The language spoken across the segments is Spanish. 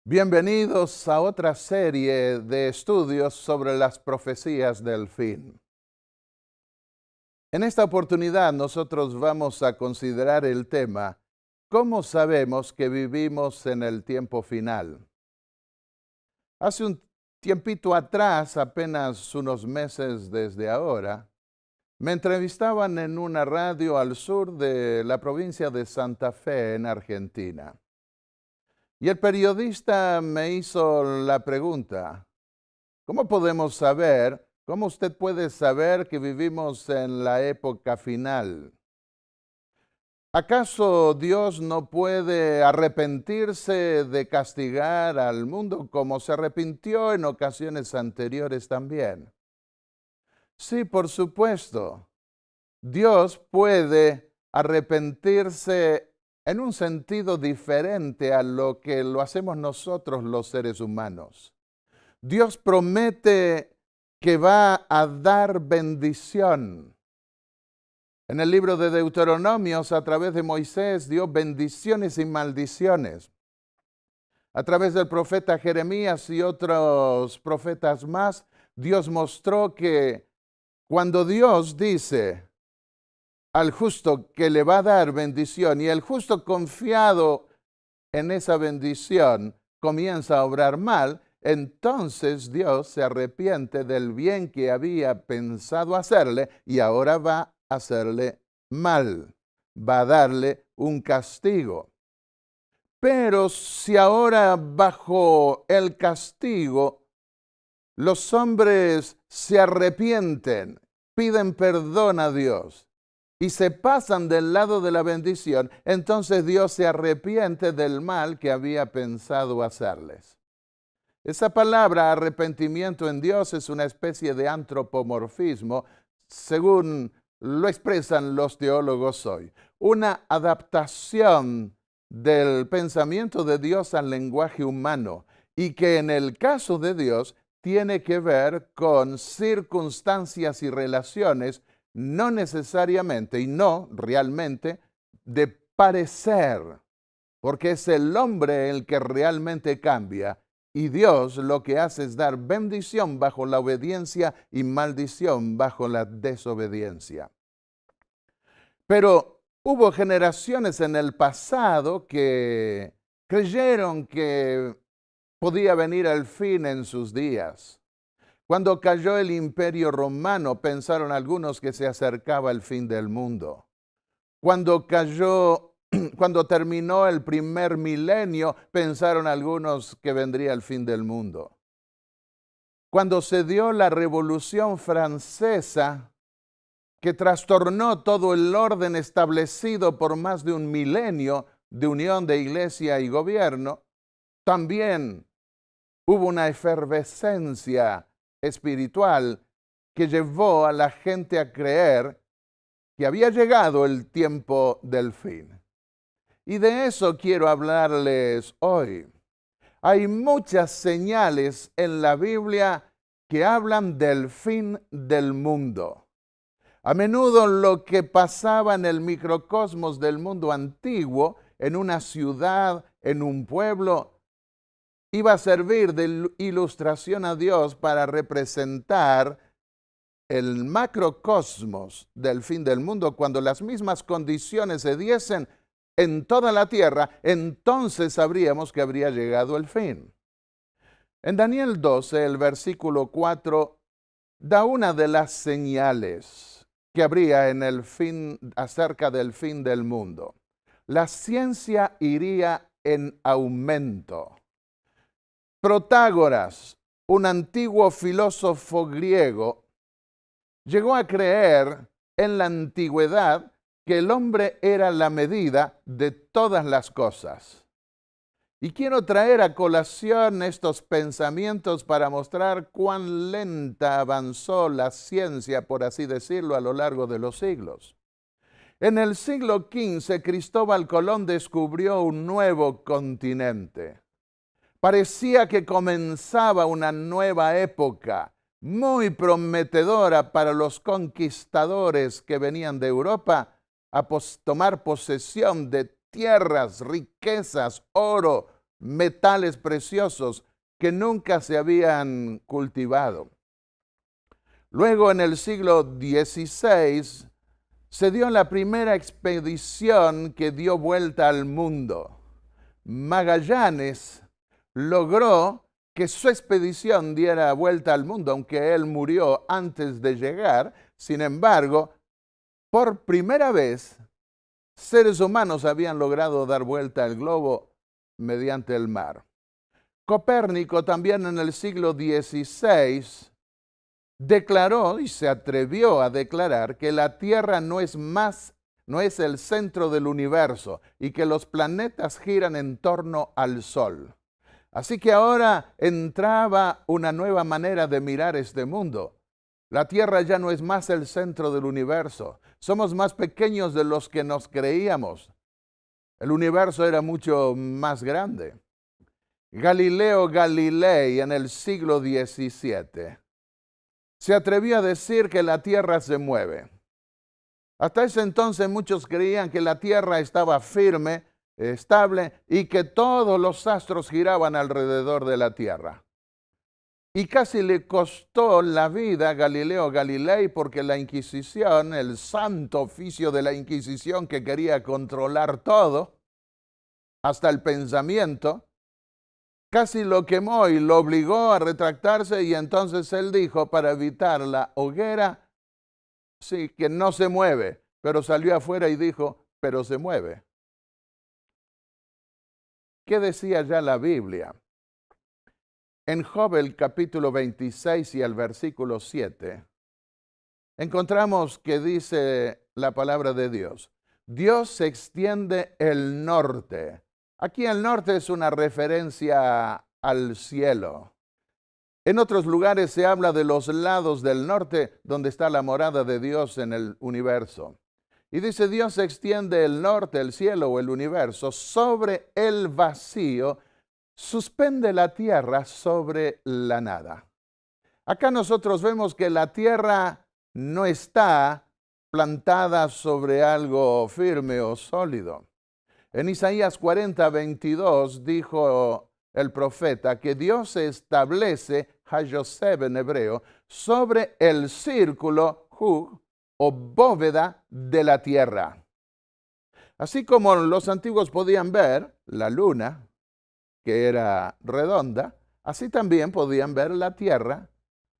Bienvenidos a otra serie de estudios sobre las profecías del fin. En esta oportunidad nosotros vamos a considerar el tema ¿cómo sabemos que vivimos en el tiempo final? Hace un tiempito atrás, apenas unos meses desde ahora, me entrevistaban en una radio al sur de la provincia de Santa Fe, en Argentina. Y el periodista me hizo la pregunta, ¿cómo podemos saber, cómo usted puede saber que vivimos en la época final? ¿Acaso Dios no puede arrepentirse de castigar al mundo como se arrepintió en ocasiones anteriores también? Sí, por supuesto. Dios puede arrepentirse en un sentido diferente a lo que lo hacemos nosotros los seres humanos. Dios promete que va a dar bendición. En el libro de Deuteronomios, a través de Moisés, dio bendiciones y maldiciones. A través del profeta Jeremías y otros profetas más, Dios mostró que cuando Dios dice al justo que le va a dar bendición y el justo confiado en esa bendición comienza a obrar mal, entonces Dios se arrepiente del bien que había pensado hacerle y ahora va a hacerle mal, va a darle un castigo. Pero si ahora bajo el castigo los hombres se arrepienten, piden perdón a Dios y se pasan del lado de la bendición, entonces Dios se arrepiente del mal que había pensado hacerles. Esa palabra arrepentimiento en Dios es una especie de antropomorfismo, según lo expresan los teólogos hoy. Una adaptación del pensamiento de Dios al lenguaje humano y que en el caso de Dios tiene que ver con circunstancias y relaciones no necesariamente y no realmente de parecer, porque es el hombre el que realmente cambia y Dios lo que hace es dar bendición bajo la obediencia y maldición bajo la desobediencia. Pero hubo generaciones en el pasado que creyeron que podía venir el fin en sus días. Cuando cayó el Imperio Romano, pensaron algunos que se acercaba el fin del mundo. Cuando terminó el primer milenio, pensaron algunos que vendría el fin del mundo. Cuando se dio la Revolución Francesa, que trastornó todo el orden establecido por más de un milenio de unión de iglesia y gobierno, también hubo una efervescencia espiritual que llevó a la gente a creer que había llegado el tiempo del fin. Y de eso quiero hablarles hoy. Hay muchas señales en la Biblia que hablan del fin del mundo. A menudo lo que pasaba en el microcosmos del mundo antiguo, en una ciudad, en un pueblo, iba a servir de ilustración a Dios para representar el macrocosmos del fin del mundo. Cuando las mismas condiciones se diesen en toda la tierra, entonces sabríamos que habría llegado el fin. En Daniel 12, el versículo 4, da una de las señales que habría en el fin, acerca del fin del mundo. La ciencia iría en aumento. Protágoras, un antiguo filósofo griego, llegó a creer en la antigüedad que el hombre era la medida de todas las cosas. Y quiero traer a colación estos pensamientos para mostrar cuán lenta avanzó la ciencia, por así decirlo, a lo largo de los siglos. En el siglo XV, Cristóbal Colón descubrió un nuevo continente. Parecía que comenzaba una nueva época, muy prometedora para los conquistadores que venían de Europa a tomar posesión de tierras, riquezas, oro, metales preciosos que nunca se habían cultivado. Luego, en el siglo XVI, se dio la primera expedición que dio vuelta al mundo. Magallanes logró que su expedición diera vuelta al mundo, aunque él murió antes de llegar. Sin embargo, por primera vez, seres humanos habían logrado dar vuelta al globo mediante el mar. Copérnico también en el siglo XVI declaró y se atrevió a declarar que la Tierra no es el centro del universo y que los planetas giran en torno al Sol. Así que ahora entraba una nueva manera de mirar este mundo. La Tierra ya no es más el centro del universo. Somos más pequeños de los que nos creíamos. El universo era mucho más grande. Galileo Galilei en el siglo XVII se atrevió a decir que la Tierra se mueve. Hasta ese entonces muchos creían que la Tierra estaba firme, estable y que todos los astros giraban alrededor de la Tierra. Y casi le costó la vida a Galileo Galilei porque la Inquisición, el santo oficio de la Inquisición que quería controlar todo, hasta el pensamiento, casi lo quemó y lo obligó a retractarse, y entonces él dijo, para evitar la hoguera, sí, que no se mueve, pero salió afuera y dijo, pero se mueve. ¿Qué decía ya la Biblia? En Job, el capítulo 26 y el versículo 7, encontramos que dice la palabra de Dios: Dios se extiende el norte. Aquí el norte es una referencia al cielo. En otros lugares se habla de los lados del norte, donde está la morada de Dios en el universo. Y dice, Dios extiende el norte, el cielo o el universo sobre el vacío, suspende la tierra sobre la nada. Acá nosotros vemos que la tierra no está plantada sobre algo firme o sólido. En Isaías 40:22 dijo el profeta que Dios establece, Hayoseb en hebreo, sobre el círculo, Hu, o bóveda de la tierra. Así como los antiguos podían ver la luna, que era redonda, así también podían ver la tierra,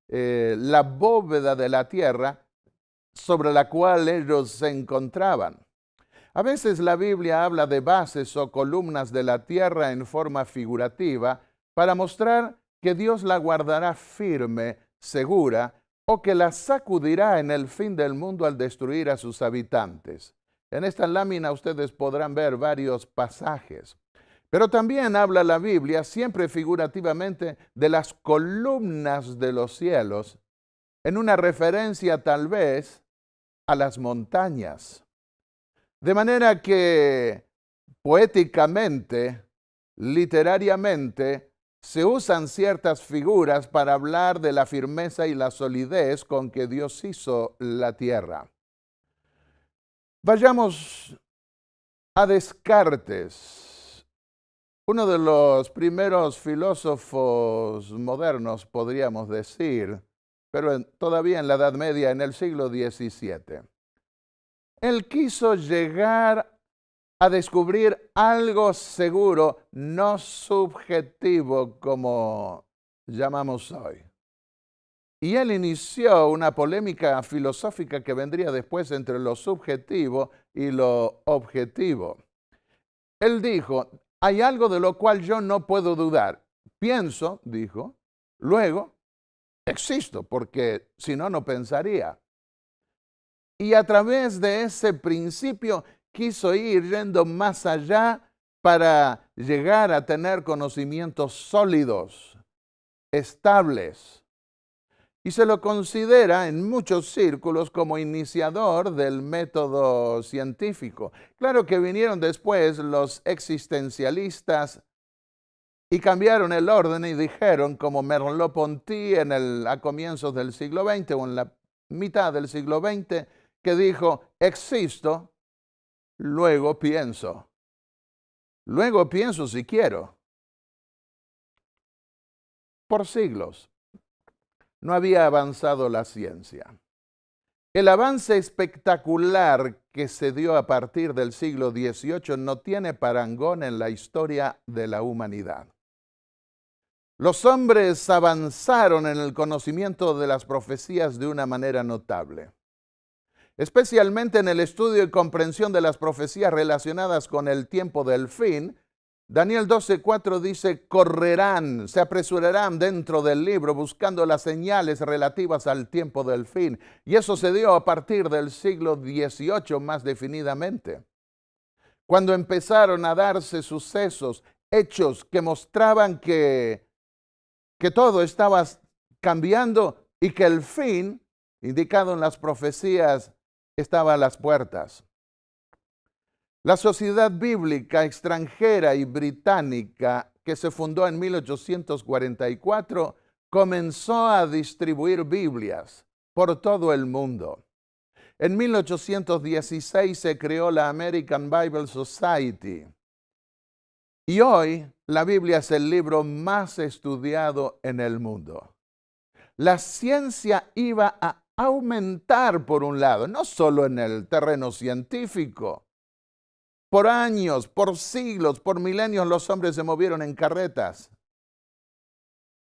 la bóveda de la tierra sobre la cual ellos se encontraban. A veces la Biblia habla de bases o columnas de la tierra en forma figurativa para mostrar que Dios la guardará firme, segura, o que la sacudirá en el fin del mundo al destruir a sus habitantes. En esta lámina ustedes podrán ver varios pasajes. Pero también habla la Biblia, siempre figurativamente, de las columnas de los cielos, en una referencia tal vez a las montañas. De manera que poéticamente, literariamente, se usan ciertas figuras para hablar de la firmeza y la solidez con que Dios hizo la tierra. Vayamos a Descartes, uno de los primeros filósofos modernos, podríamos decir, pero todavía en la Edad Media, en el siglo XVII. Él quiso llegar a descubrir algo seguro, no subjetivo como llamamos hoy. Y él inició una polémica filosófica que vendría después entre lo subjetivo y lo objetivo. Él dijo, hay algo de lo cual yo no puedo dudar. Pienso, dijo, luego existo, porque si no, no pensaría. Y a través de ese principio quiso ir yendo más allá para llegar a tener conocimientos sólidos, estables. Y se lo considera en muchos círculos como iniciador del método científico. Claro que vinieron después los existencialistas y cambiaron el orden y dijeron, como Merleau-Ponty a comienzos del siglo XX o en la mitad del siglo XX, que dijo, existo, luego pienso. Luego pienso si quiero. por siglos. No había avanzado la ciencia. El avance espectacular que se dio a partir del siglo XVIII no tiene parangón en la historia de la humanidad. Los hombres avanzaron en el conocimiento de las profecías de una manera notable, especialmente en el estudio y comprensión de las profecías relacionadas con el tiempo del fin. Daniel 12:4 dice, correrán, se apresurarán dentro del libro buscando las señales relativas al tiempo del fin. Y eso se dio a partir del siglo XVIII más definidamente, cuando empezaron a darse sucesos, hechos que mostraban que todo estaba cambiando y que el fin, indicado en las profecías, estaba a las puertas. La Sociedad Bíblica Extranjera y Británica, que se fundó en 1844, comenzó a distribuir Biblias por todo el mundo. En 1816 se creó la American Bible Society. Y hoy la Biblia es el libro más estudiado en el mundo. La ciencia iba a aumentar por un lado, no solo en el terreno científico. Por años, por siglos, por milenios los hombres se movieron en carretas.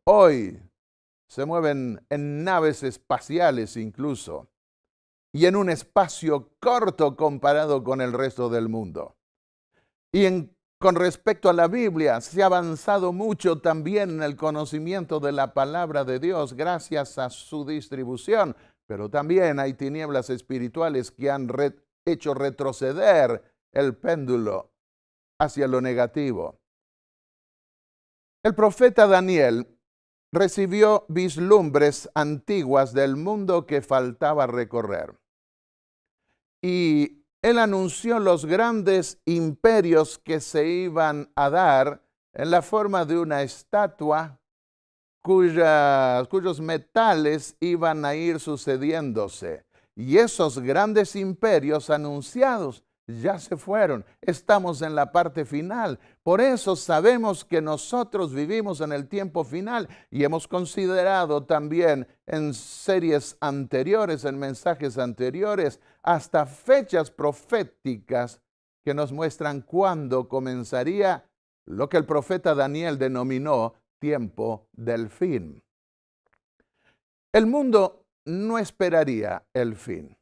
Hoy se mueven en naves espaciales incluso, y en un espacio corto comparado con el resto del mundo. Con respecto a la Biblia, se ha avanzado mucho también en el conocimiento de la palabra de Dios gracias a su distribución, pero también hay tinieblas espirituales que han hecho retroceder el péndulo hacia lo negativo. El profeta Daniel recibió vislumbres antiguas del mundo que faltaba recorrer. Y él anunció los grandes imperios que se iban a dar en la forma de una estatua cuyos metales iban a ir sucediéndose. Y esos grandes imperios anunciados ya se fueron. Estamos en la parte final. Por eso sabemos que nosotros vivimos en el tiempo final y hemos considerado también en series anteriores, en mensajes anteriores, hasta fechas proféticas que nos muestran cuándo comenzaría lo que el profeta Daniel denominó tiempo del fin. El mundo no esperaría el fin.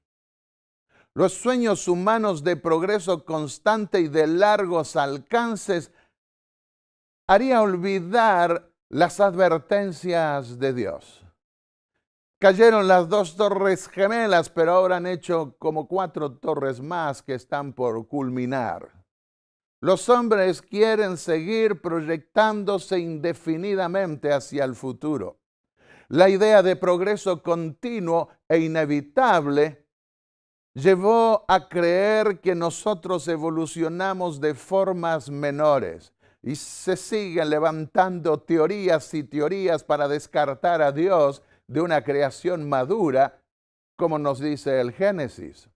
Los sueños humanos de progreso constante y de largos alcances haría olvidar las advertencias de Dios. Cayeron las 2 torres gemelas, pero ahora han hecho como 4 torres más que están por culminar. Los hombres quieren seguir proyectándose indefinidamente hacia el futuro. La idea de progreso continuo e inevitable llevó a creer que nosotros evolucionamos de formas menores y se siguen levantando teorías y teorías para descartar a Dios de una creación madura, como nos dice el Génesis.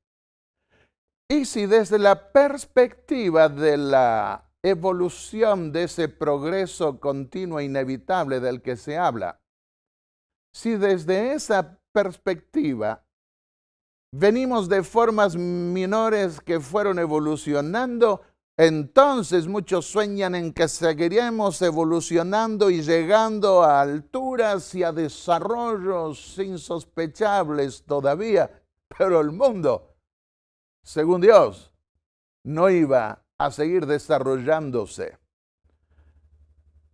Y si desde la perspectiva de la evolución de ese progreso continuo e inevitable del que se habla, si desde esa perspectiva venimos de formas menores que fueron evolucionando, entonces muchos sueñan en que seguiremos evolucionando y llegando a alturas y a desarrollos insospechables todavía, pero el mundo, según Dios, no iba a seguir desarrollándose.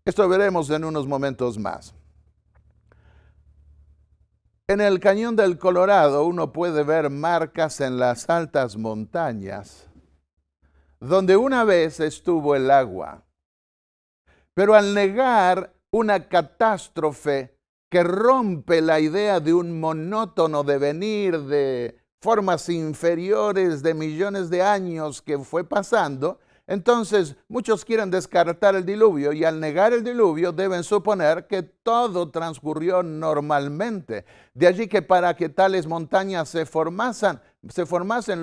Esto veremos en unos momentos más. En el Cañón del Colorado uno puede ver marcas en las altas montañas, donde una vez estuvo el agua. Pero al negar una catástrofe que rompe la idea de un monótono devenir de formas inferiores de millones de años que fue pasando, entonces muchos quieren descartar el diluvio y al negar el diluvio deben suponer que todo transcurrió normalmente. De allí que para que tales montañas se formasen,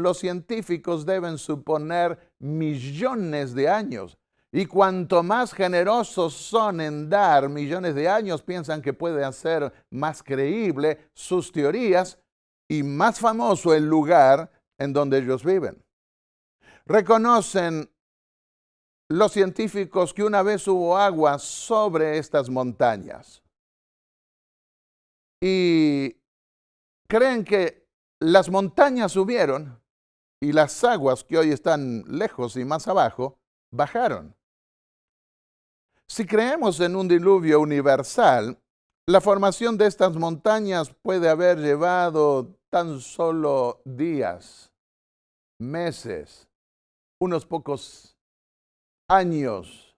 los científicos deben suponer millones de años. Y cuanto más generosos son en dar millones de años, piensan que puede hacer más creíble sus teorías y más famoso el lugar en donde ellos viven. Reconocen los científicos que una vez hubo agua sobre estas montañas y creen que las montañas subieron y las aguas que hoy están lejos y más abajo bajaron. Si creemos en un diluvio universal, la formación de estas montañas puede haber llevado tan solo días, meses, unos pocos años,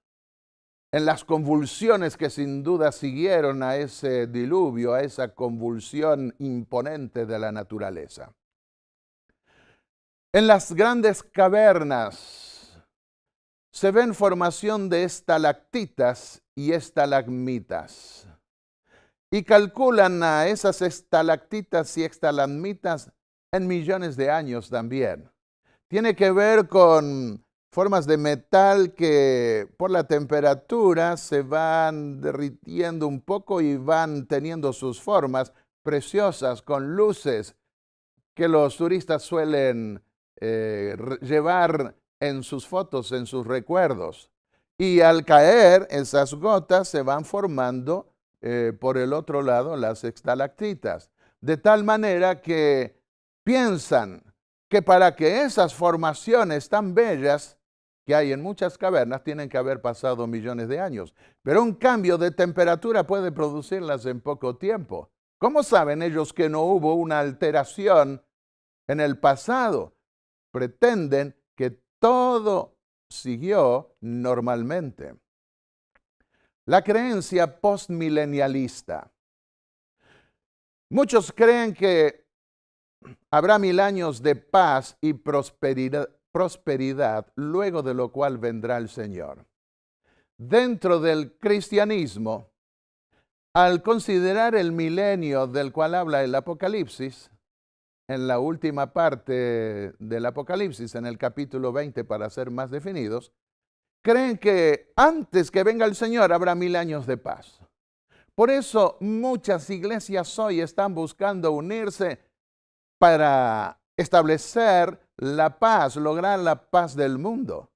en las convulsiones que sin duda siguieron a ese diluvio, a esa convulsión imponente de la naturaleza. En las grandes cavernas se ven formación de estalactitas y estalagmitas. Y calculan a esas estalactitas y estalagmitas en millones de años también. Tiene que ver con formas de metal que por la temperatura se van derritiendo un poco y van teniendo sus formas preciosas con luces que los turistas suelen llevar en sus fotos, en sus recuerdos. Y al caer, esas gotas se van formando por el otro lado las estalactitas. De tal manera que piensan que para que esas formaciones tan bellas que hay en muchas cavernas tienen que haber pasado millones de años. Pero un cambio de temperatura puede producirlas en poco tiempo. ¿Cómo saben ellos que no hubo una alteración en el pasado? Pretenden que todo siguió normalmente. La creencia postmilenialista. Muchos creen que habrá 1000 años de paz y prosperidad, luego de lo cual vendrá el Señor. Dentro del cristianismo, al considerar el milenio del cual habla el Apocalipsis, en la última parte del Apocalipsis, en el capítulo 20, para ser más definidos, creen que antes que venga el Señor habrá 1000 años de paz. Por eso muchas iglesias hoy están buscando unirse para establecer la paz, lograr la paz del mundo.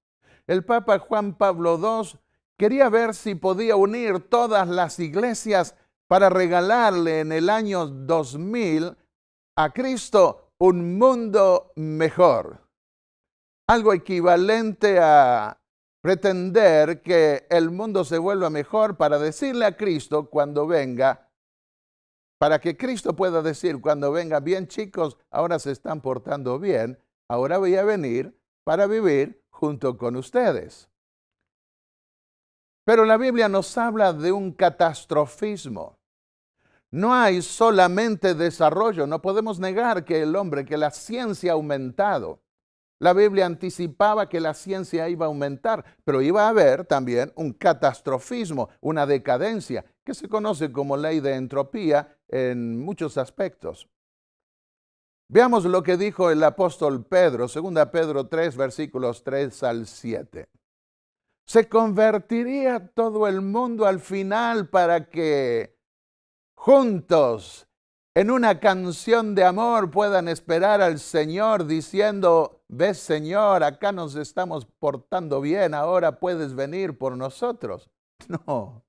El Papa Juan Pablo II quería ver si podía unir todas las iglesias para regalarle en el año 2000 a Cristo un mundo mejor. Algo equivalente a pretender que el mundo se vuelva mejor para decirle a Cristo cuando venga, para que Cristo pueda decir cuando venga, bien chicos, ahora se están portando bien, ahora voy a venir para vivir junto con ustedes. Pero la Biblia nos habla de un catastrofismo. No hay solamente desarrollo, no podemos negar que el hombre, que la ciencia ha aumentado. La Biblia anticipaba que la ciencia iba a aumentar, pero iba a haber también un catastrofismo, una decadencia, que se conoce como ley de entropía en muchos aspectos. Veamos lo que dijo el apóstol Pedro, 2 Pedro 3, versículos 3 al 7. Se convertiría todo el mundo al final para que juntos en una canción de amor puedan esperar al Señor diciendo, ves Señor, acá nos estamos portando bien, ahora puedes venir por nosotros. No.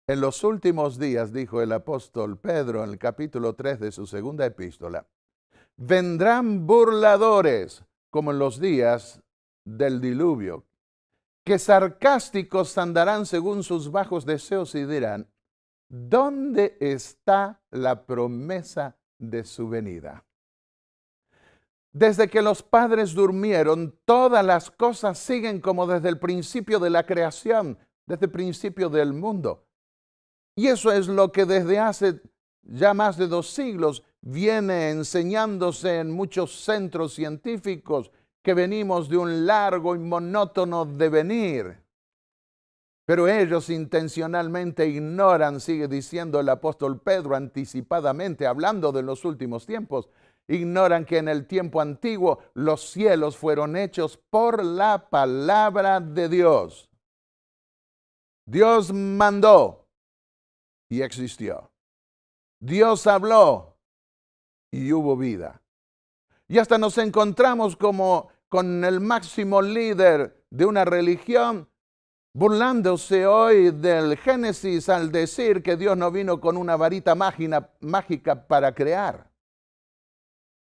En los últimos días, dijo el apóstol Pedro en el capítulo 3 de su segunda epístola, vendrán burladores como en los días del diluvio, que sarcásticos andarán según sus bajos deseos y dirán, ¿dónde está la promesa de su venida? Desde que los padres durmieron, todas las cosas siguen como desde el principio de la creación, desde el principio del mundo. Y eso es lo que desde hace ya más de 2 siglos viene enseñándose en muchos centros científicos que venimos de un largo y monótono devenir. Pero ellos intencionalmente ignoran, sigue diciendo el apóstol Pedro anticipadamente, hablando de los últimos tiempos, Ignoran que en el tiempo antiguo los cielos fueron hechos por la palabra de Dios. Dios mandó y existió. Dios habló y hubo vida. Y hasta nos encontramos como con el máximo líder de una religión burlándose hoy del Génesis al decir que Dios no vino con una varita mágica para crear.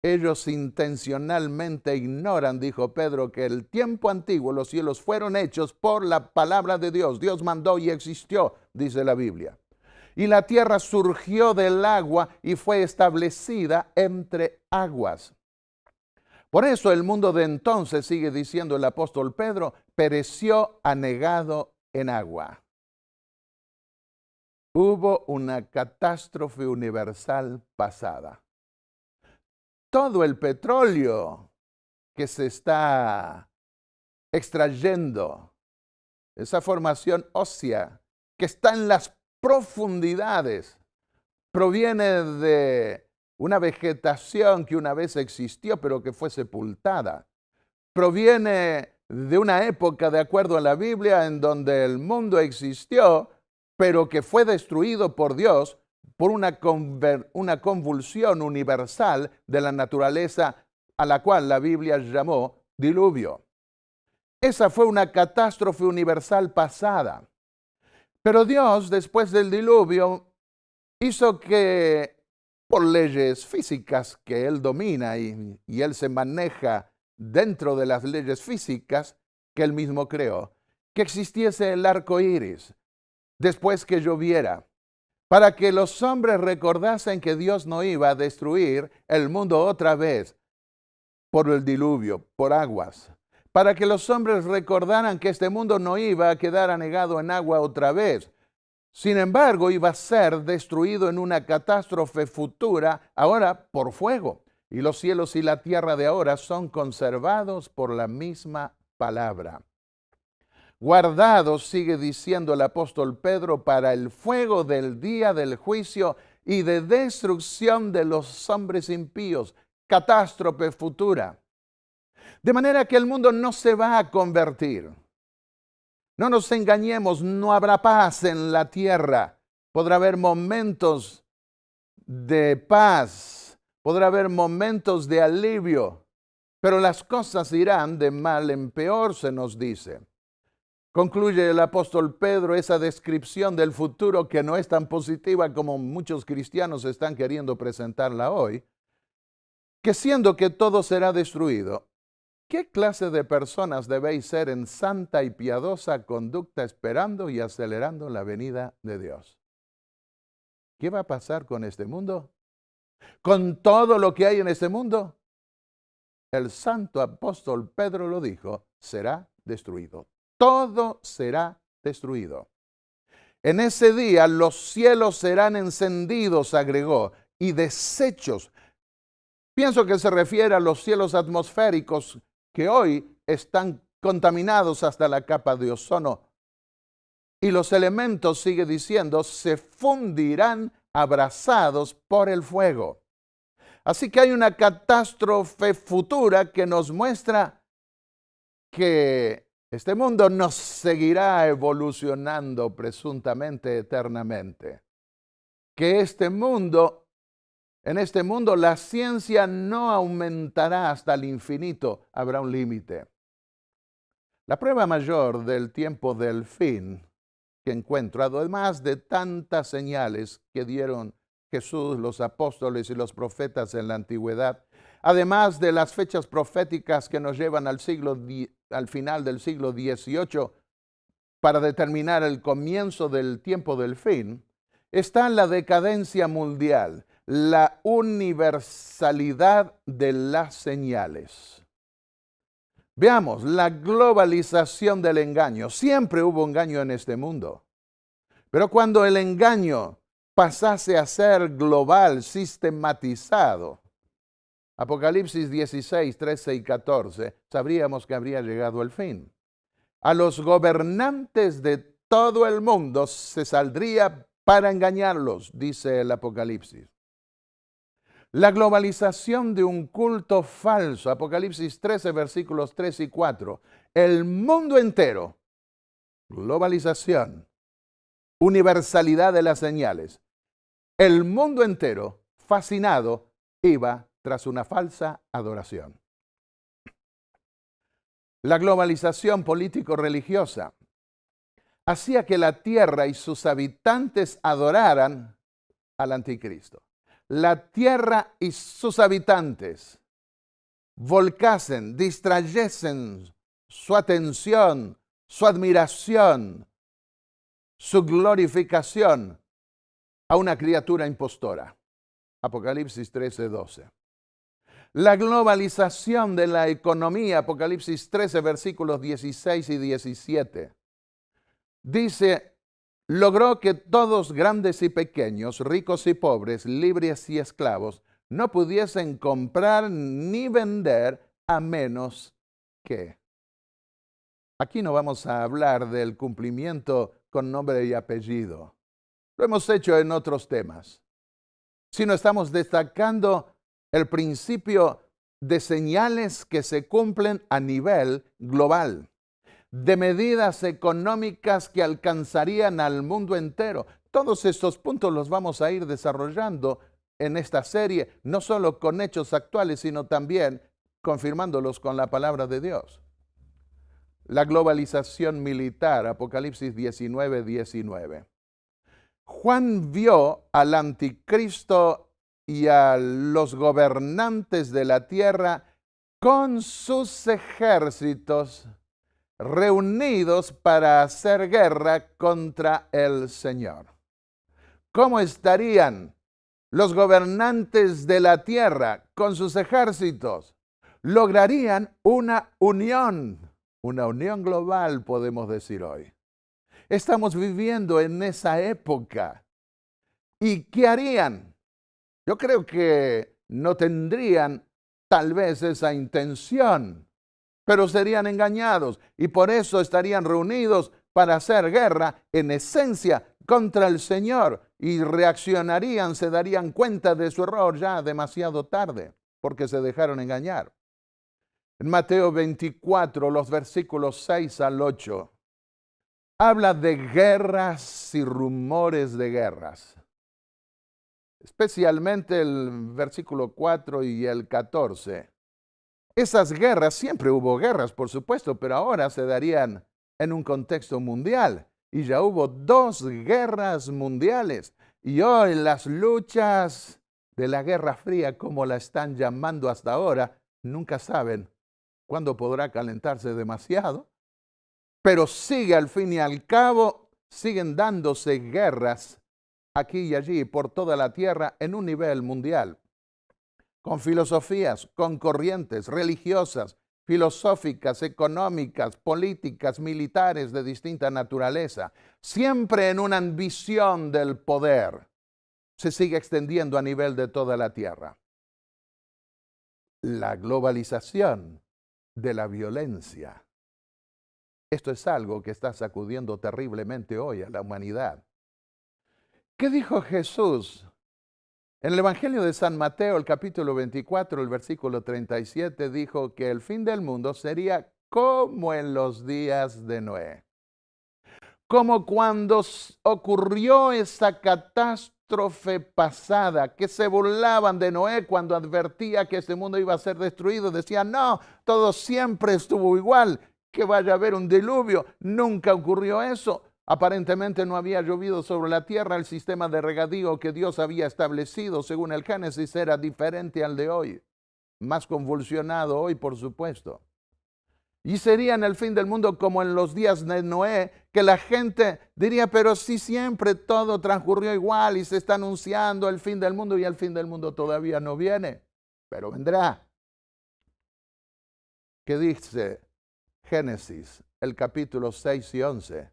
Ellos intencionalmente ignoran, dijo Pedro, que el tiempo antiguo los cielos fueron hechos por la palabra de Dios. Dios mandó y existió, dice la Biblia. Y la tierra surgió del agua y fue establecida entre aguas. Por eso el mundo de entonces, sigue diciendo el apóstol Pedro, pereció anegado en agua. Hubo una catástrofe universal pasada. Todo el petróleo que se está extrayendo, esa formación ósea que está en las profundidades, proviene de una vegetación que una vez existió pero que fue sepultada. Proviene de una época, de acuerdo a la Biblia, en donde el mundo existió pero que fue destruido por Dios por una convulsión universal de la naturaleza a la cual la Biblia llamó diluvio. Esa fue una catástrofe universal pasada. Pero Dios, después del diluvio, hizo que, por leyes físicas que Él domina y Él se maneja dentro de las leyes físicas que Él mismo creó, que existiese el arco iris después que lloviera, para que los hombres recordasen que Dios no iba a destruir el mundo otra vez por el diluvio, por aguas. Para que los hombres recordaran que este mundo no iba a quedar anegado en agua otra vez. Sin embargo, iba a ser destruido en una catástrofe futura, ahora por fuego. Y los cielos y la tierra de ahora son conservados por la misma palabra. Guardados, sigue diciendo el apóstol Pedro, para el fuego del día del juicio y de destrucción de los hombres impíos. Catástrofe futura. De manera que el mundo no se va a convertir. No nos engañemos, no habrá paz en la tierra. Podrá haber momentos de paz, podrá haber momentos de alivio, pero las cosas irán de mal en peor, se nos dice. Concluye el apóstol Pedro esa descripción del futuro que no es tan positiva como muchos cristianos están queriendo presentarla hoy, que siendo que todo será destruido, ¿qué clase de personas debéis ser en santa y piadosa conducta esperando y acelerando la venida de Dios? ¿Qué va a pasar con este mundo? ¿Con todo lo que hay en este mundo? El santo apóstol Pedro lo dijo, será destruido. Todo será destruido. En ese día los cielos serán encendidos, agregó, y deshechos. Pienso que se refiere a los cielos atmosféricos que hoy están contaminados hasta la capa de ozono. Y los elementos, sigue diciendo, se fundirán abrasados por el fuego. Así que hay una catástrofe futura que nos muestra que este mundo no seguirá evolucionando presuntamente eternamente. Que en este mundo la ciencia no aumentará hasta el infinito, habrá un límite. La prueba mayor del tiempo del fin que encuentro, además de tantas señales que dieron Jesús, los apóstoles y los profetas en la antigüedad, además de las fechas proféticas que nos llevan al final del siglo XVIII para determinar el comienzo del tiempo del fin, está la decadencia mundial, la universalidad de las señales. Veamos, la globalización del engaño. Siempre hubo engaño en este mundo. Pero cuando el engaño pasase a ser global, sistematizado, Apocalipsis 16, 13 y 14, sabríamos que habría llegado el fin. A los gobernantes de todo el mundo se saldría para engañarlos, dice el Apocalipsis. La globalización de un culto falso, Apocalipsis 13, versículos 3 y 4. El mundo entero, globalización, universalidad de las señales. El mundo entero, fascinado, iba tras una falsa adoración. La globalización político-religiosa hacía que la tierra y sus habitantes adoraran al anticristo. La tierra y sus habitantes volcasen, distrayesen su atención, su admiración, su glorificación a una criatura impostora. Apocalipsis 13, 12. La globalización de la economía, Apocalipsis 13, versículos 16 y 17. Dice, logró que todos, grandes y pequeños, ricos y pobres, libres y esclavos, no pudiesen comprar ni vender a menos que. Aquí no vamos a hablar del cumplimiento con nombre y apellido. Lo hemos hecho en otros temas. Sino estamos destacando el principio de señales que se cumplen a nivel global, de medidas económicas que alcanzarían al mundo entero. Todos estos puntos los vamos a ir desarrollando en esta serie, no solo con hechos actuales, sino también confirmándolos con la palabra de Dios. La globalización militar, Apocalipsis 19, 19. Juan vio al anticristo y a los gobernantes de la tierra con sus ejércitos reunidos para hacer guerra contra el Señor. ¿Cómo estarían los gobernantes de la tierra con sus ejércitos? Lograrían una unión global, podemos decir hoy. Estamos viviendo en esa época. ¿Y qué harían? Yo creo que no tendrían tal vez esa intención, pero serían engañados y por eso estarían reunidos para hacer guerra en esencia contra el Señor y reaccionarían, se darían cuenta de su error ya demasiado tarde porque se dejaron engañar. En Mateo 24, los versículos 6 al 8, habla de guerras y rumores de guerras. Especialmente el versículo 4 y el 14. Esas guerras, siempre hubo guerras, por supuesto, pero ahora se darían en un contexto mundial. Y ya hubo 2 guerras mundiales. Y hoy las luchas de la Guerra Fría, como la están llamando hasta ahora, nunca saben cuándo podrá calentarse demasiado. Pero sigue al fin y al cabo, siguen dándose guerras aquí y allí por toda la tierra en un nivel mundial, con filosofías, con corrientes religiosas, filosóficas, económicas, políticas, militares de distinta naturaleza, siempre en una ambición del poder. Se sigue extendiendo a nivel de toda la tierra. La globalización de la violencia. Esto es algo que está sacudiendo terriblemente hoy a la humanidad. ¿Qué dijo Jesús? En el Evangelio de San Mateo, el capítulo 24, el versículo 37, dijo que el fin del mundo sería como en los días de Noé. Como cuando ocurrió esa catástrofe pasada, que se burlaban de Noé cuando advertía que este mundo iba a ser destruido. Decían, no, todo siempre estuvo igual, que vaya a haber un diluvio. Nunca ocurrió eso. Aparentemente no había llovido sobre la tierra. El sistema de regadío que Dios había establecido, según el Génesis, era diferente al de hoy. Más convulsionado hoy, por supuesto. Y sería en el fin del mundo como en los días de Noé, que la gente diría, pero si siempre todo transcurrió igual y se está anunciando el fin del mundo y el fin del mundo todavía no viene, pero vendrá. ¿Qué dice Génesis, el capítulo 6 y 11?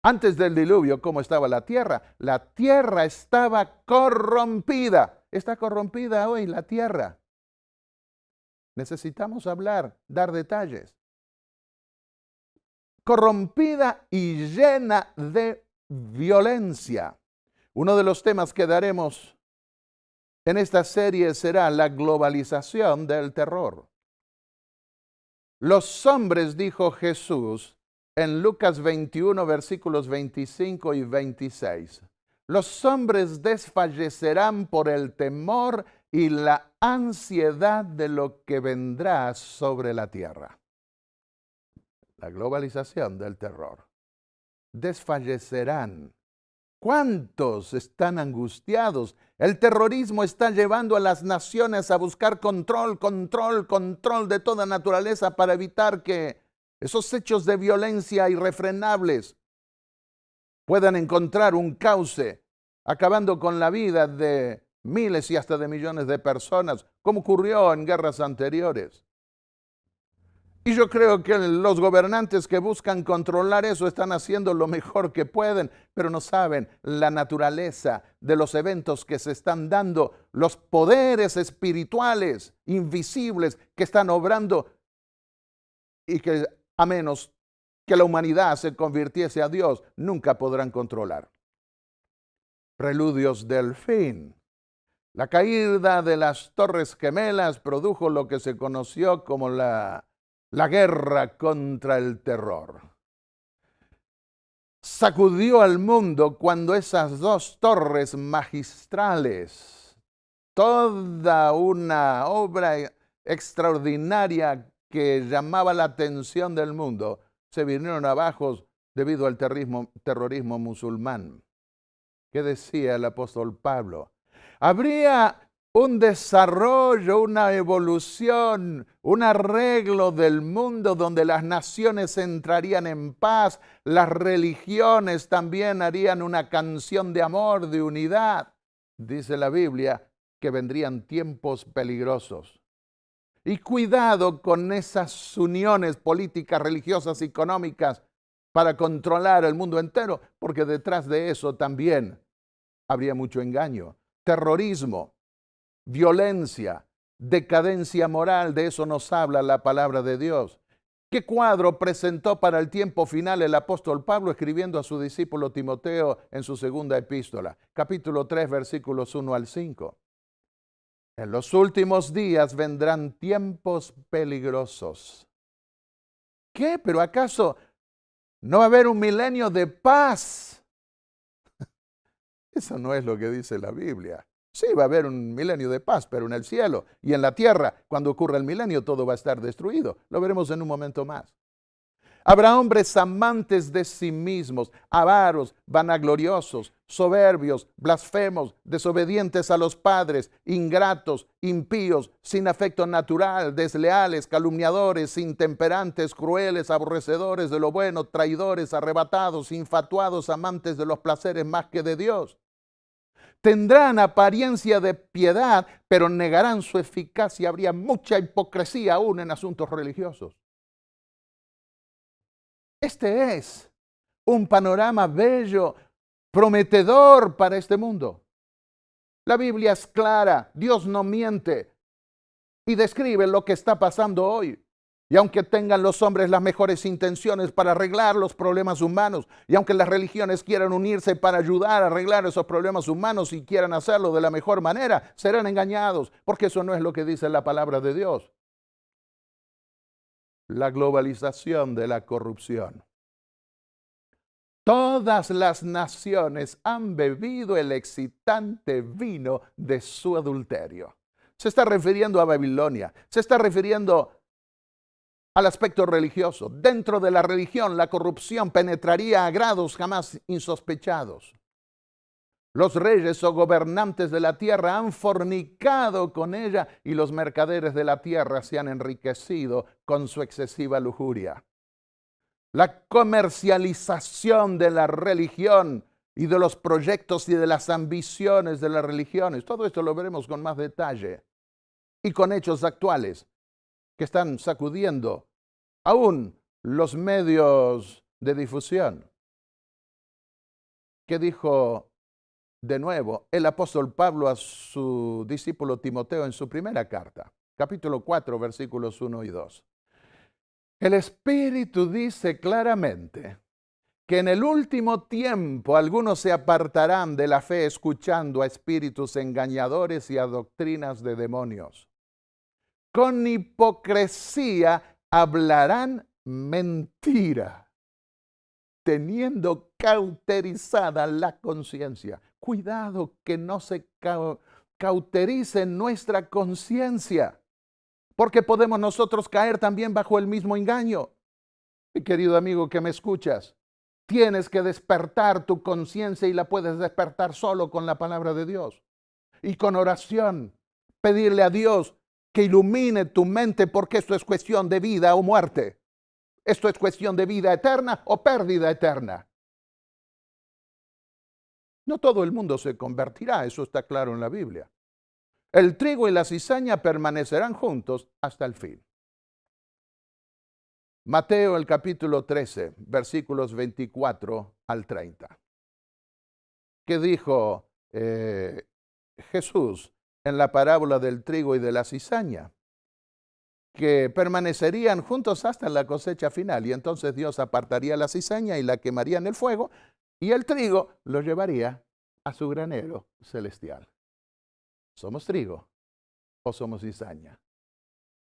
Antes del diluvio, ¿cómo estaba la tierra? La tierra estaba corrompida. Está corrompida hoy la tierra. Necesitamos hablar, dar detalles. Corrompida y llena de violencia. Uno de los temas que daremos en esta serie será la globalización del terror. Los hombres, dijo Jesús en Lucas 21, versículos 25 y 26, los hombres desfallecerán por el temor y la ansiedad de lo que vendrá sobre la tierra. La globalización del terror. Desfallecerán. ¿Cuántos están angustiados? El terrorismo está llevando a las naciones a buscar control de toda naturaleza para evitar que esos hechos de violencia irrefrenables puedan encontrar un cauce, acabando con la vida de miles y hasta de millones de personas, como ocurrió en guerras anteriores. Y yo creo que los gobernantes que buscan controlar eso están haciendo lo mejor que pueden, pero no saben la naturaleza de los eventos que se están dando, los poderes espirituales invisibles que están obrando y que a menos que la humanidad se convirtiese a Dios, nunca podrán controlar. Preludios del fin. La caída de las Torres Gemelas produjo lo que se conoció como la guerra contra el terror. Sacudió al mundo cuando esas dos torres magistrales, toda una obra extraordinaria que llamaba la atención del mundo, se vinieron abajo debido al terrorismo musulmán. ¿Qué decía el apóstol Pablo? Habría un desarrollo, una evolución, un arreglo del mundo donde las naciones entrarían en paz, las religiones también harían una canción de amor, de unidad. Dice la Biblia que vendrían tiempos peligrosos. Y cuidado con esas uniones políticas, religiosas, económicas para controlar el mundo entero, porque detrás de eso también habría mucho engaño, terrorismo, violencia, decadencia moral. De eso nos habla la palabra de Dios. ¿Qué cuadro presentó para el tiempo final el apóstol Pablo escribiendo a su discípulo Timoteo en su segunda epístola? Capítulo 3, versículos 1 al 5. En los últimos días vendrán tiempos peligrosos. ¿Qué? ¿Pero acaso no va a haber un milenio de paz? Eso no es lo que dice la Biblia. Sí, va a haber un milenio de paz, pero en el cielo y en la tierra, cuando ocurra el milenio, todo va a estar destruido. Lo veremos en un momento más. Habrá hombres amantes de sí mismos, avaros, vanagloriosos, soberbios, blasfemos, desobedientes a los padres, ingratos, impíos, sin afecto natural, desleales, calumniadores, intemperantes, crueles, aborrecedores de lo bueno, traidores, arrebatados, infatuados, amantes de los placeres más que de Dios. Tendrán apariencia de piedad, pero negarán su eficacia. Habría mucha hipocresía aún en asuntos religiosos. Este es un panorama bello, prometedor para este mundo. La Biblia es clara, Dios no miente y describe lo que está pasando hoy. Y aunque tengan los hombres las mejores intenciones para arreglar los problemas humanos, y aunque las religiones quieran unirse para ayudar a arreglar esos problemas humanos y quieran hacerlo de la mejor manera, serán engañados, porque eso no es lo que dice la palabra de Dios. La globalización de la corrupción. Todas las naciones han bebido el excitante vino de su adulterio. Se está refiriendo a Babilonia, se está refiriendo al aspecto religioso. Dentro de la religión, la corrupción penetraría a grados jamás insospechados. Los reyes o gobernantes de la tierra han fornicado con ella y los mercaderes de la tierra se han enriquecido con su excesiva lujuria. La comercialización de la religión y de los proyectos y de las ambiciones de las religiones. Todo esto lo veremos con más detalle y con hechos actuales que están sacudiendo aún los medios de difusión. ¿Qué dijo de nuevo el apóstol Pablo a su discípulo Timoteo en su primera carta? Capítulo 4, versículos 1 y 2. El Espíritu dice claramente que en el último tiempo algunos se apartarán de la fe escuchando a espíritus engañadores y a doctrinas de demonios. Con hipocresía hablarán mentira, teniendo cauterizada la conciencia. Cuidado que no se cauterice nuestra conciencia, porque podemos nosotros caer también bajo el mismo engaño. Mi querido amigo que me escuchas, tienes que despertar tu conciencia y la puedes despertar solo con la palabra de Dios y con oración. Pedirle a Dios que ilumine tu mente, porque esto es cuestión de vida o muerte. Esto es cuestión de vida eterna o pérdida eterna. No todo el mundo se convertirá, eso está claro en la Biblia. El trigo y la cizaña permanecerán juntos hasta el fin. Mateo el capítulo 13, versículos 24 al 30. ¿Qué dijo Jesús en la parábola del trigo y de la cizaña? Que permanecerían juntos hasta la cosecha final, y entonces Dios apartaría la cizaña y la quemaría en el fuego, y el trigo lo llevaría a su granero celestial. ¿Somos trigo o somos cizaña?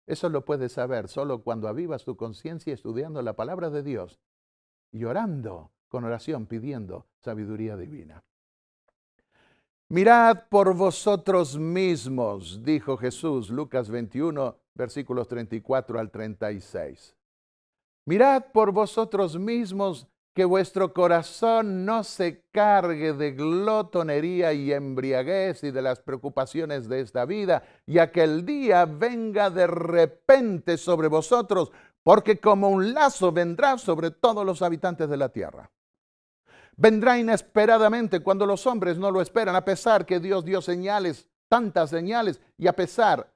Eso lo puedes saber solo cuando avivas tu conciencia estudiando la palabra de Dios y orando con oración, pidiendo sabiduría divina. Mirad por vosotros mismos, dijo Jesús, Lucas 21, versículos 34 al 36. Mirad por vosotros mismos que vuestro corazón no se cargue de glotonería y embriaguez y de las preocupaciones de esta vida, y aquel día venga de repente sobre vosotros, porque como un lazo vendrá sobre todos los habitantes de la tierra. Vendrá inesperadamente cuando los hombres no lo esperan, a pesar que Dios dio señales, tantas señales, y a pesar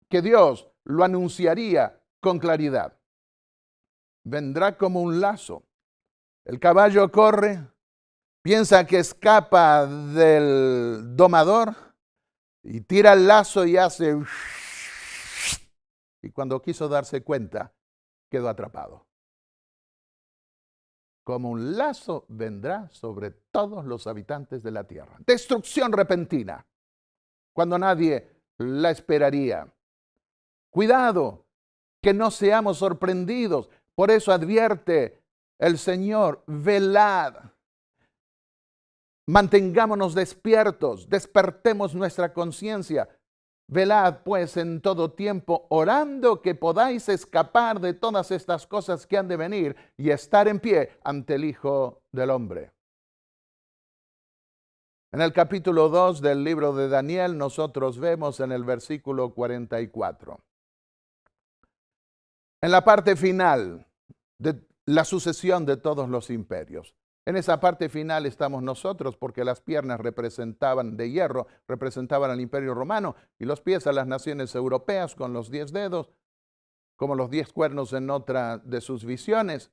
que Dios lo anunciaría con claridad. Vendrá como un lazo. El caballo corre, piensa que escapa del domador y tira el lazo y hace... Y cuando quiso darse cuenta, quedó atrapado. Como un lazo vendrá sobre todos los habitantes de la tierra. Destrucción repentina, cuando nadie la esperaría. Cuidado, que no seamos sorprendidos. Por eso advierte el Señor, velad. Mantengámonos despiertos, despertemos nuestra conciencia. Velad pues en todo tiempo, orando que podáis escapar de todas estas cosas que han de venir y estar en pie ante el Hijo del Hombre. En el capítulo 2 del libro de Daniel nosotros vemos en el versículo 44. En la parte final de la sucesión de todos los imperios. En esa parte final estamos nosotros, porque las piernas representaban de hierro, representaban al Imperio Romano, y los pies a las naciones europeas con los 10 dedos, como los 10 cuernos en otra de sus visiones.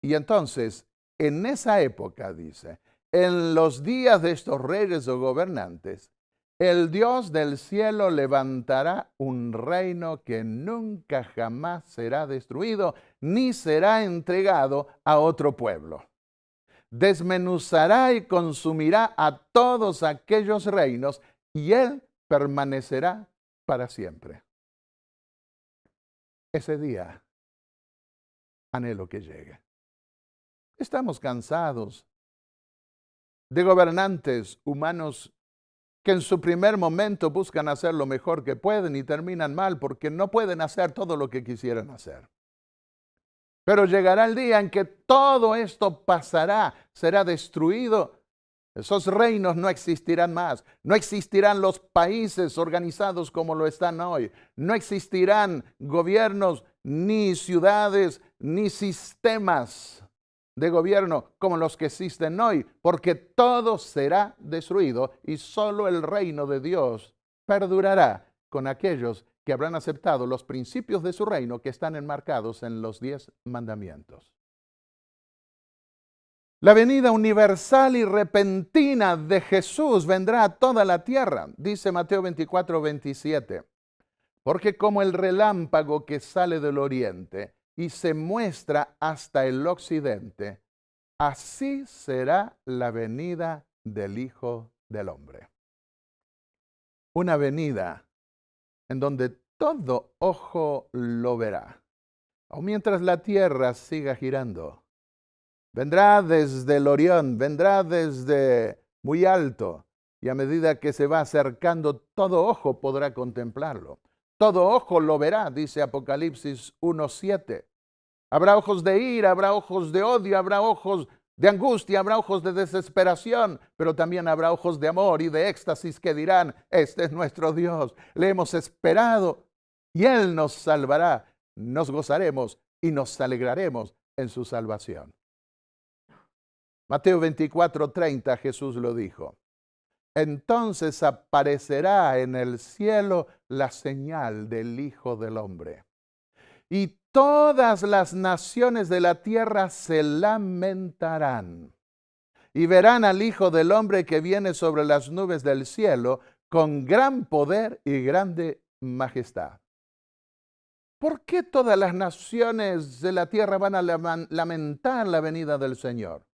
Y entonces, en esa época, dice, en los días de estos reyes o gobernantes, el Dios del cielo levantará un reino que nunca jamás será destruido, ni será entregado a otro pueblo. Desmenuzará y consumirá a todos aquellos reinos, y él permanecerá para siempre. Ese día, anhelo que llegue. Estamos cansados de gobernantes humanos que en su primer momento buscan hacer lo mejor que pueden y terminan mal porque no pueden hacer todo lo que quisieran hacer. Pero llegará el día en que todo esto pasará, será destruido. Esos reinos no existirán más. No existirán los países organizados como lo están hoy. No existirán gobiernos, ni ciudades, ni sistemas de gobierno como los que existen hoy, porque todo será destruido y solo el reino de Dios perdurará con aquellos que habrán aceptado los principios de su reino que están enmarcados en los 10 mandamientos. La venida universal y repentina de Jesús vendrá a toda la tierra, dice Mateo 24, 27. Porque como el relámpago que sale del oriente y se muestra hasta el occidente. Así será la venida del Hijo del Hombre. Una venida en donde todo ojo lo verá, aun mientras la tierra siga girando. Vendrá desde el Orión, vendrá desde muy alto, y a medida que se va acercando, todo ojo podrá contemplarlo. Todo ojo lo verá, dice Apocalipsis 1:7. Habrá ojos de ira, habrá ojos de odio, habrá ojos de angustia, habrá ojos de desesperación, pero también habrá ojos de amor y de éxtasis que dirán, este es nuestro Dios, le hemos esperado y Él nos salvará. Nos gozaremos y nos alegraremos en su salvación. Mateo 24:30, Jesús lo dijo. Entonces aparecerá en el cielo la señal del Hijo del Hombre. Y todas las naciones de la tierra se lamentarán y verán al Hijo del Hombre que viene sobre las nubes del cielo con gran poder y grande majestad. ¿Por qué todas las naciones de la tierra van a lamentar la venida del Señor?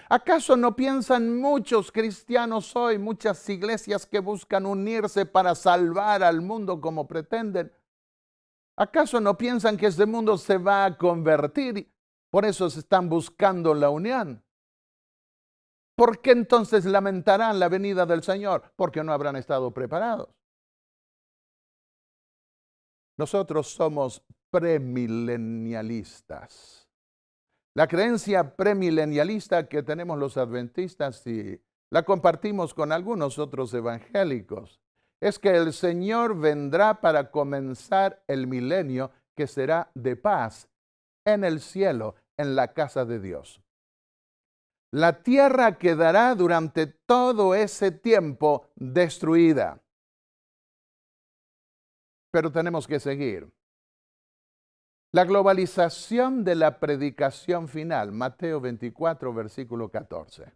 ¿Acaso no piensan muchos cristianos hoy, muchas iglesias que buscan unirse para salvar al mundo como pretenden? ¿Acaso no piensan que este mundo se va a convertir? Por eso se están buscando la unión. ¿Por qué entonces lamentarán la venida del Señor? Porque no habrán estado preparados. Nosotros somos premilenialistas. La creencia premilenialista que tenemos los adventistas y la compartimos con algunos otros evangélicos es que el Señor vendrá para comenzar el milenio que será de paz en el cielo, en la casa de Dios. La tierra quedará durante todo ese tiempo destruida. Pero tenemos que seguir. La globalización de la predicación final, Mateo 24, versículo 14.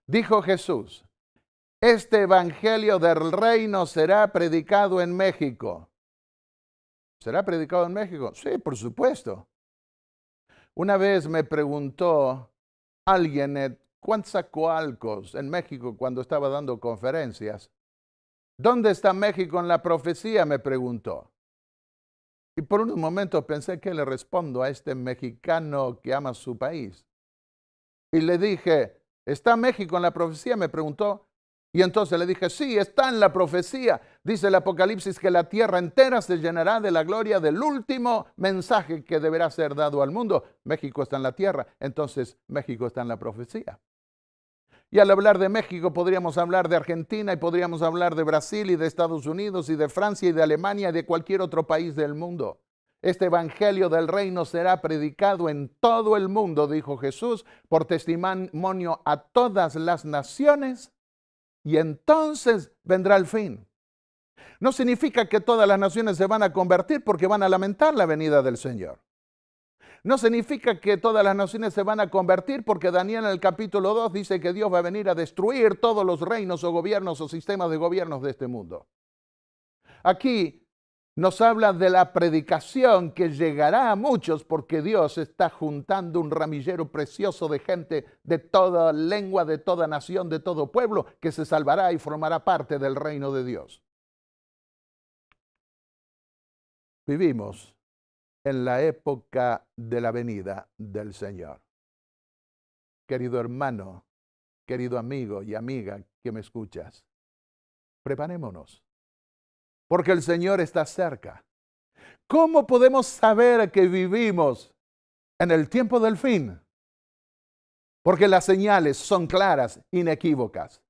Dijo Jesús, este evangelio del reino será predicado en México. ¿Será predicado en México? Sí, por supuesto. Una vez me preguntó alguien en Coatzacoalcos, en México, cuando estaba dando conferencias, ¿dónde está México en la profecía?, me preguntó. Y por unos momentos pensé, ¿qué le respondo a este mexicano que ama su país? Y le dije, ¿está México en la profecía?, me preguntó. Y entonces le dije, sí, está en la profecía. Dice el Apocalipsis que la tierra entera se llenará de la gloria del último mensaje que deberá ser dado al mundo. México está en la tierra, entonces México está en la profecía. Y al hablar de México podríamos hablar de Argentina y podríamos hablar de Brasil y de Estados Unidos y de Francia y de Alemania y de cualquier otro país del mundo. Este evangelio del reino será predicado en todo el mundo, dijo Jesús, por testimonio a todas las naciones. Y entonces vendrá el fin. No significa que todas las naciones se van a convertir porque van a lamentar la venida del Señor. No significa que todas las naciones se van a convertir porque Daniel en el capítulo 2 dice que Dios va a venir a destruir todos los reinos o gobiernos o sistemas de gobiernos de este mundo. Aquí nos habla de la predicación que llegará a muchos porque Dios está juntando un ramillero precioso de gente de toda lengua, de toda nación, de todo pueblo, que se salvará y formará parte del reino de Dios. Vivimos en la época de la venida del Señor. Querido hermano, querido amigo y amiga que me escuchas, preparémonos, porque el Señor está cerca. ¿Cómo podemos saber que vivimos en el tiempo del fin? Porque las señales son claras, inequívocas.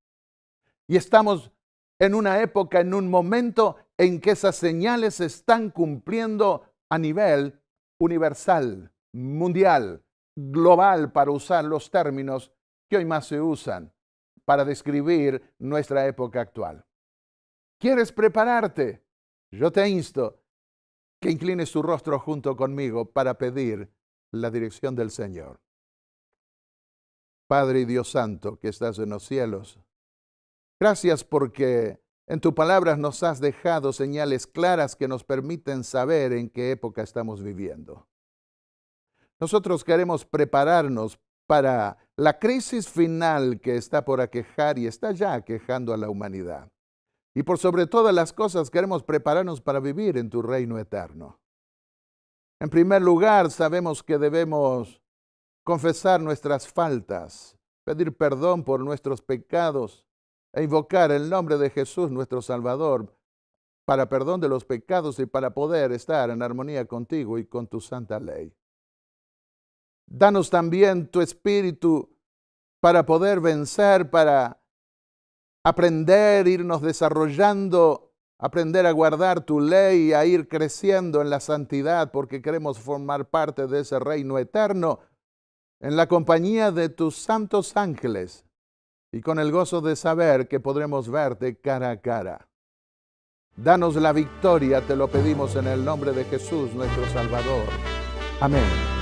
Y estamos en una época, en un momento en que esas señales se están cumpliendo a nivel universal, mundial, global, para usar los términos que hoy más se usan para describir nuestra época actual. ¿Quieres prepararte? Yo te insto que inclines tu rostro junto conmigo para pedir la dirección del Señor. Padre y Dios Santo que estás en los cielos, gracias porque En tu palabra nos has dejado señales claras que nos permiten saber en qué época estamos viviendo. Nosotros queremos prepararnos para la crisis final que está por aquejar y está ya aquejando a la humanidad. Y por sobre todas las cosas queremos prepararnos para vivir en tu reino eterno. En primer lugar, sabemos que debemos confesar nuestras faltas, pedir perdón por nuestros pecados e invocar el nombre de Jesús, nuestro Salvador, para perdón de los pecados y para poder estar en armonía contigo y con tu santa ley. Danos también tu espíritu para poder vencer, para aprender, irnos desarrollando, aprender a guardar tu ley, a ir creciendo en la santidad, porque queremos formar parte de ese reino eterno en la compañía de tus santos ángeles y con el gozo de saber que podremos verte cara a cara. Danos la victoria, te lo pedimos en el nombre de Jesús, nuestro Salvador. Amén.